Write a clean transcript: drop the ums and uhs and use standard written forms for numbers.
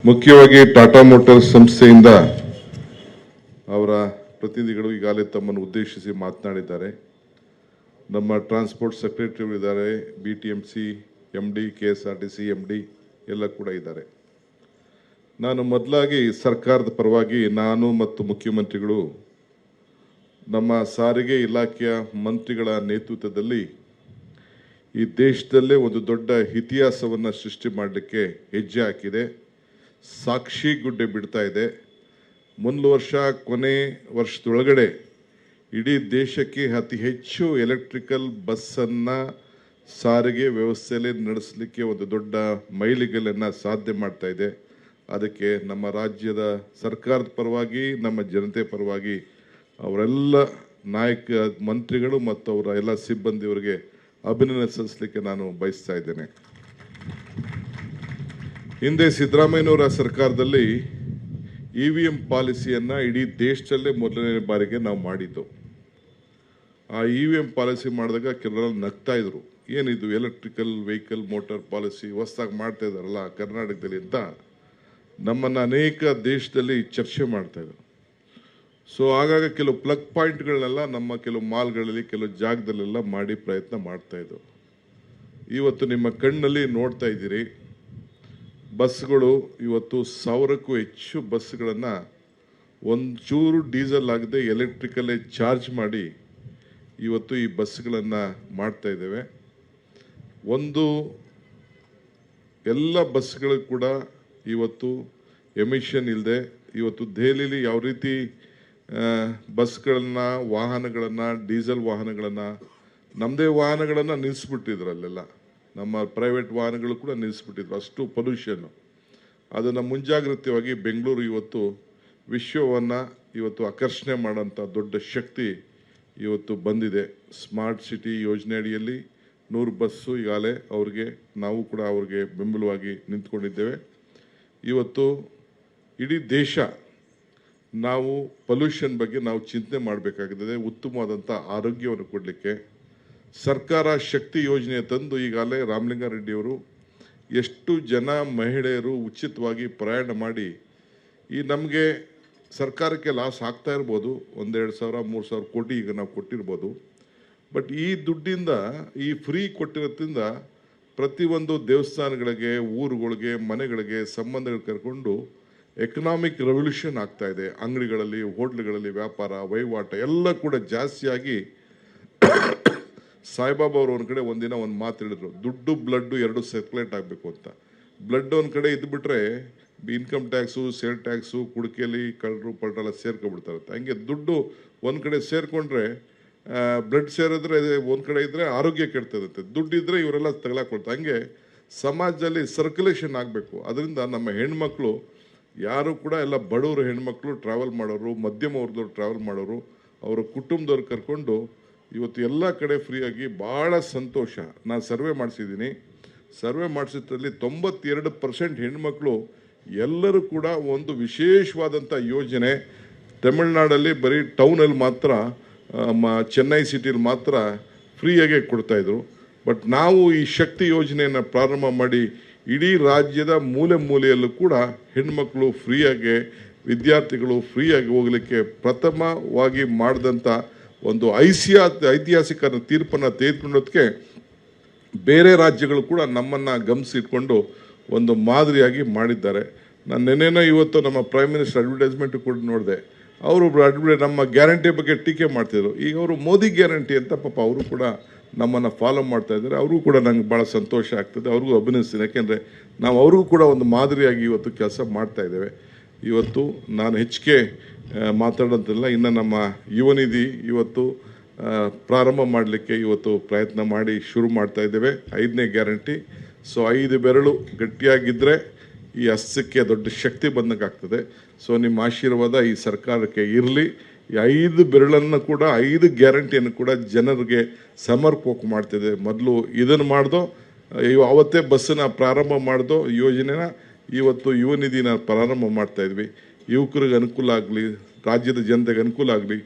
ಮುಖ್ಯವಾಗಿ ಟಾಟಾ ಮೋಟಾರ್ಸ್ ಸಂಸ್ಥೆಯಿಂದ ಅವರ ಪ್ರತಿನಿಧಿಗಳು ಈಗಾಗಲೇ ತಮ್ಮನ್ನು ಉದ್ದೇಶಿಸಿ ಮಾತನಾಡಿದ್ದಾರೆ. ನಮ್ಮ ಟ್ರಾನ್ಸ್ಪೋರ್ಟ್ ಸೆಕ್ರೆಟರಿ ಇದ್ದಾರೆ, BTMC MD, KSRTC MD ಎಲ್ಲ ಕೂಡ ಇದ್ದಾರೆ. ನಾನು ಮೊದಲಾಗಿ ಸರ್ಕಾರದ ಪರವಾಗಿ ನಾನು ಮತ್ತು ಮುಖ್ಯಮಂತ್ರಿಗಳು ನಮ್ಮ ಸಾರಿಗೆ ಇಲಾಖೆಯ ಮಂತ್ರಿಗಳ ನೇತೃತ್ವದಲ್ಲಿ ಈ ದೇಶದಲ್ಲೇ ಒಂದು ದೊಡ್ಡ ಇತಿಹಾಸವನ್ನು ಸೃಷ್ಟಿ ಮಾಡಲಿಕ್ಕೆ ಹೆಜ್ಜೆ ಹಾಕಿದೆ. ಸಾಕ್ಷಿ ಗುಡ್ಡೆ ಬಿಡ್ತಾ ಇದೆ. ಮುಂದಿನ ವರ್ಷ ಕೊನೆ ವರ್ಷದೊಳಗಡೆ ಇಡೀ ದೇಶಕ್ಕೆ ಅತಿ ಹೆಚ್ಚು ಎಲೆಕ್ಟ್ರಿಕಲ್ ಬಸ್ಸನ್ನು ಸಾರಿಗೆ ವ್ಯವಸ್ಥೆಯಲ್ಲಿ ನಡೆಸಲಿಕ್ಕೆ ಒಂದು ದೊಡ್ಡ ಮೈಲಿಗಲ್ಲನ್ನು ಸಾಧನೆ ಮಾಡ್ತಾ ಇದೆ. ಅದಕ್ಕೆ ನಮ್ಮ ರಾಜ್ಯದ ಸರ್ಕಾರದ ಪರವಾಗಿ ನಮ್ಮ ಜನತೆ ಪರವಾಗಿ ಅವರೆಲ್ಲ ನಾಯಕ ಮಂತ್ರಿಗಳು ಮತ್ತು ಅವರ ಎಲ್ಲ ಸಿಬ್ಬಂದಿಯವರಿಗೆ ಅಭಿನಂದನೆ ಸಲ್ಲಿಸಲಿಕ್ಕೆ ನಾನು ಬಯಸ್ತಾ ಇದ್ದೇನೆ. ಹಿಂದೆ ಸಿದ್ದರಾಮಯ್ಯನವರ ಸರ್ಕಾರದಲ್ಲಿ EVM ಪಾಲಿಸಿಯನ್ನು ಇಡೀ ದೇಶದಲ್ಲೇ ಮೊದಲನೇ ಬಾರಿಗೆ ನಾವು ಮಾಡಿದ್ದು. ಆ EVM ಪಾಲಿಸಿ ಮಾಡಿದಾಗ ಕೆಲವರು ನಗ್ತಾ ಇದ್ರು, ಏನಿದು ಎಲೆಕ್ಟ್ರಿಕಲ್ ವೆಹಿಕಲ್ ಮೋಟಾರ್ ಪಾಲಿಸಿ ಹೊಸದಾಗಿ ಮಾಡ್ತಾ ಇದ್ದಾರಲ್ಲ ಕರ್ನಾಟಕದಲ್ಲಿ ಅಂತ ನಮ್ಮನ್ನು ಅನೇಕ ದೇಶದಲ್ಲಿ ಚರ್ಚೆ ಮಾಡ್ತಾ ಇದ್ರು. ಸೊ ಆಗಾಗ ಕೆಲವು ಪ್ಲಗ್ ಪಾಯಿಂಟ್ಗಳನ್ನೆಲ್ಲ ನಮ್ಮ ಕೆಲವು ಮಾಲ್ಗಳಲ್ಲಿ ಕೆಲವು ಜಾಗದಲ್ಲೆಲ್ಲ ಮಾಡಿ ಪ್ರಯತ್ನ ಮಾಡ್ತಾ ಇದ್ರು. ಇವತ್ತು ನಿಮ್ಮ ಕಣ್ಣಲ್ಲಿ ನೋಡ್ತಾ ಇದ್ದೀರಿ, ಬಸ್ಗಳು ಇವತ್ತು 1000ಕ್ಕೂ ಹೆಚ್ಚು ಬಸ್ಗಳನ್ನು ಒಂಚೂರು ಡೀಸೆಲ್ ಆಗದೆ ಎಲೆಕ್ಟ್ರಿಕಲ್ಲೇ ಚಾರ್ಜ್ ಮಾಡಿ ಇವತ್ತು ಈ ಬಸ್ಗಳನ್ನು ಮಾಡ್ತಾ ಇದ್ದೇವೆ. ಎಲ್ಲ ಬಸ್ಗಳು ಕೂಡ ಇವತ್ತು ಎಮಿಷನ್ ಇಲ್ಲದೆ ಇವತ್ತು ದೆಹಲಿಲಿ ಯಾವ ರೀತಿ ಬಸ್ಗಳನ್ನು ವಾಹನಗಳನ್ನು ಡೀಸೆಲ್ ವಾಹನಗಳನ್ನು ನಮ್ಮದೇ ವಾಹನಗಳನ್ನು ನಿಲ್ಲಿಸ್ಬಿಟ್ಟಿದ್ರು, ಅಲ್ಲೆಲ್ಲ ನಮ್ಮ ಪ್ರೈವೇಟ್ ವಾಹನಗಳು ಕೂಡ ನಿಲ್ಲಿಸ್ಬಿಟ್ಟಿದ್ರು, ಅಷ್ಟು ಪೊಲ್ಯೂಷನ್ನು. ಅದನ್ನು ಮುಂಜಾಗ್ರತೆಯಾಗಿ ಬೆಂಗಳೂರು ಇವತ್ತು ವಿಶ್ವವನ್ನು ಇವತ್ತು ಆಕರ್ಷಣೆ ಮಾಡೋಂಥ ದೊಡ್ಡ ಶಕ್ತಿ ಇವತ್ತು ಬಂದಿದೆ. ಸ್ಮಾರ್ಟ್ ಸಿಟಿ ಯೋಜನೆ ಅಡಿಯಲ್ಲಿ 100 ಬಸ್ಸು ಈಗಾಗಲೇ ನಾವು ಕೂಡ ಅವ್ರಿಗೆ ಬೆಂಬಲವಾಗಿ ನಿಂತ್ಕೊಂಡಿದ್ದೇವೆ. ಇವತ್ತು ಇಡೀ ದೇಶ ನಾವು ಪೊಲ್ಯೂಷನ್ ಬಗ್ಗೆ ನಾವು ಚಿಂತನೆ ಮಾಡಬೇಕಾಗಿದೆ. ಉತ್ತಮವಾದಂಥ ಆರೋಗ್ಯವನ್ನು ಕೊಡಲಿಕ್ಕೆ ಸರ್ಕಾರ ಶಕ್ತಿ ಯೋಜನೆ ತಂದು ಈಗಾಗಲೇ ರಾಮಲಿಂಗಾರೆಡ್ಡಿಯವರು ಎಷ್ಟು ಜನ ಮಹಿಳೆಯರು ಉಚಿತವಾಗಿ ಪ್ರಯಾಣ ಮಾಡಿ ಈ ನಮಗೆ ಸರ್ಕಾರಕ್ಕೆ ಲಾಸ್ ಆಗ್ತಾ ಇರ್ಬೋದು, 1,000-2,000-3,000 ಕೋಟಿ ಈಗ ನಾವು ಕೊಟ್ಟಿರ್ಬೋದು. ಬಟ್ ಈ ದುಡ್ಡಿಂದ ಈ ಫ್ರೀ ಕೊಟ್ಟಿರೋದ್ರಿಂದ ಪ್ರತಿಯೊಂದು ದೇವಸ್ಥಾನಗಳಿಗೆ, ಊರುಗಳಿಗೆ, ಮನೆಗಳಿಗೆ ಸಂಬಂಧಗಳು ಕರ್ಕೊಂಡು ಎಕನಾಮಿಕ್ ರೆವಲ್ಯೂಷನ್ ಆಗ್ತಾ ಇದೆ. ಅಂಗಡಿಗಳಲ್ಲಿ, ಹೋಟ್ಲುಗಳಲ್ಲಿ ವ್ಯಾಪಾರ ವಹಿವಾಟ ಎಲ್ಲ ಕೂಡ ಜಾಸ್ತಿಯಾಗಿ ಸಾಯಿಬಾಬಾ ಅವರು ಒಂದು ಕಡೆ ಒಂದಿನ ಒಂದು ಮಾತು ಹೇಳಿದ್ರು, ದುಡ್ಡು ಬ್ಲಡ್ಡು ಎರಡು ಸರ್ಕ್ಯುಲೇಟ್ ಆಗಬೇಕು ಅಂತ. ಬ್ಲಡ್ ಒಂದು ಕಡೆ ಇದ್ಬಿಟ್ರೆ ಇನ್ಕಮ್ ಟ್ಯಾಕ್ಸು, ಸೇಲ್ ಟ್ಯಾಕ್ಸು, ಕುಡಿಕೆಯಲ್ಲಿ ಕಳ್ಳರು ಪಲ್ಟೆಲ್ಲ ಸೇರ್ಕೊಬಿಡ್ತಾರಂತೆ. ಹಂಗೆ ದುಡ್ಡು ಒಂದು ಕಡೆ ಸೇರಿಕೊಂಡ್ರೆ ಬ್ಲಡ್ ಸೇರಿದ್ರೆ ಒಂದು ಕಡೆ ಇದ್ದರೆ ಆರೋಗ್ಯ ಕೆಡ್ತದಂತೆ, ದುಡ್ಡಿದ್ರೆ ಇವರೆಲ್ಲ ತಗೊಳಕೊಳ್ತಾರೆ. ಹಂಗೆ ಸಮಾಜದಲ್ಲಿ ಸರ್ಕ್ಯುಲೇಷನ್ ಆಗಬೇಕು. ಅದರಿಂದ ನಮ್ಮ ಹೆಣ್ಮಕ್ಳು ಯಾರು ಕೂಡ ಎಲ್ಲ ಬಡವರು ಹೆಣ್ಮಕ್ಳು ಟ್ರಾವೆಲ್ ಮಾಡೋರು, ಮಧ್ಯಮ ವರ್ಗದವ್ರು ಟ್ರಾವೆಲ್ ಮಾಡೋರು, ಅವರ ಕುಟುಂಬದವ್ರು ಕರ್ಕೊಂಡು ಇವತ್ತು ಎಲ್ಲ ಕಡೆ ಫ್ರೀಯಾಗಿ ಭಾಳ ಸಂತೋಷ. ನಾನು ಸರ್ವೆ ಮಾಡಿಸಿದ್ದೀನಿ. ಸರ್ವೆ ಮಾಡಿಸಿದ್ರಲ್ಲಿ 92% ಹೆಣ್ಮಕ್ಳು ಎಲ್ಲರೂ ಕೂಡ ಒಂದು ವಿಶೇಷವಾದಂಥ ಯೋಜನೆ ತಮಿಳ್ನಾಡಲ್ಲಿ ಬರೀ ಟೌನಲ್ಲಿ ಮಾತ್ರ, ಚೆನ್ನೈ ಸಿಟಿಲಿ ಮಾತ್ರ ಫ್ರೀಯಾಗೆ ಕೊಡ್ತಾಯಿದ್ರು. ಬಟ್ ನಾವು ಈ ಶಕ್ತಿ ಯೋಜನೆಯನ್ನು ಪ್ರಾರಂಭ ಮಾಡಿ ಇಡೀ ರಾಜ್ಯದ ಮೂಲೆ ಮೂಲೆಯಲ್ಲೂ ಕೂಡ ಹೆಣ್ಮಕ್ಳು ಫ್ರೀಯಾಗಿ, ವಿದ್ಯಾರ್ಥಿಗಳು ಫ್ರೀಯಾಗಿ ಹೋಗಲಿಕ್ಕೆ ಪ್ರಥಮವಾಗಿ ಮಾಡಿದಂಥ ಒಂದು ಐತಿಹಾಸಿಕ ತೀರ್ಪನ್ನು ತೆಗೆದುಕೊಂಡೋದಕ್ಕೆ ಬೇರೆ ರಾಜ್ಯಗಳು ಕೂಡ ನಮ್ಮನ್ನು ಗಮನಿಸಿಟ್ಕೊಂಡು ಒಂದು ಮಾದರಿಯಾಗಿ ಮಾಡಿದ್ದಾರೆ. ನಾನು ನೆನ್ನೆನೋ ಇವತ್ತು ನಮ್ಮ ಪ್ರೈಮ್ ಮಿನಿಸ್ಟರ್ ಅಡ್ವರ್ಟೈಸ್ಮೆಂಟ್ ಕೂಡ ನೋಡಿದೆ. ಅವರು ನಮ್ಮ ಗ್ಯಾರಂಟಿ ಬಗ್ಗೆ ಟೀಕೆ ಮಾಡ್ತಿದ್ರು. ಈಗ ಅವರು ಮೋದಿ ಗ್ಯಾರಂಟಿ ಅಂತ ಪಾಪ ಅವರು ಕೂಡ ನಮ್ಮನ್ನು ಫಾಲೋ ಮಾಡ್ತಾ ಇದ್ದಾರೆ. ಅವ್ರಿಗೂ ಕೂಡ ನಂಗೆ ಭಾಳ ಸಂತೋಷ ಆಗ್ತದೆ, ಅವ್ರಿಗೂ ಅಭಿನಯಿಸ್ತೀನಿ. ಯಾಕೆಂದರೆ ನಾವು ಅವ್ರಿಗೂ ಕೂಡ ಒಂದು ಮಾದರಿಯಾಗಿ ಇವತ್ತು ಕೆಲಸ ಮಾಡ್ತಾ ಇದ್ದೇವೆ. ಇವತ್ತು ನಾನು ಹೆಚ್ಚಿಗೆ ಮಾತಾಡೋಂತಿಲ್ಲ. ಇನ್ನು ನಮ್ಮ ಯುವ ನಿಧಿ ಇವತ್ತು ಪ್ರಾರಂಭ ಮಾಡಲಿಕ್ಕೆ ಇವತ್ತು ಪ್ರಯತ್ನ ಮಾಡಿ ಶುರು ಮಾಡ್ತಾ ಇದ್ದೇವೆ. 5ನೇ ಗ್ಯಾರಂಟಿ. ಸೊ 5 ಬೆರಳು ಗಟ್ಟಿಯಾಗಿದ್ದರೆ ಈ ಹಸ್ತಕ್ಕೆ ದೊಡ್ಡ ಶಕ್ತಿ ಬಂದಂಗೆ ಆಗ್ತದೆ. ಸೊ ನಿಮ್ಮ ಆಶೀರ್ವಾದ ಈ ಸರ್ಕಾರಕ್ಕೆ ಇರಲಿ. ಈ 5 ಬೆರಳನ್ನು ಕೂಡ 5 ಗ್ಯಾರಂಟಿಯನ್ನು ಕೂಡ ಜನರಿಗೆ ಸಮರ್ಪಕ ಮಾಡ್ತಿದೆ. ಮೊದಲು ಇದನ್ನು ಮಾಡ್ದೋ, ಅವತ್ತೇ ಬಸ್ಸನ್ನು ಪ್ರಾರಂಭ ಮಾಡ್ದೋ ಯೋಜನೆನ ಇವತ್ತು ಯುವ ನಿಧಿನ ಪ್ರಾರಂಭ ಮಾಡ್ತಾ ಇದ್ವಿ. ಯುವಕರಿಗೆ ಅನುಕೂಲ ಆಗಲಿ, ರಾಜ್ಯದ ಜನತೆಗೆ ಅನುಕೂಲ ಆಗಲಿ.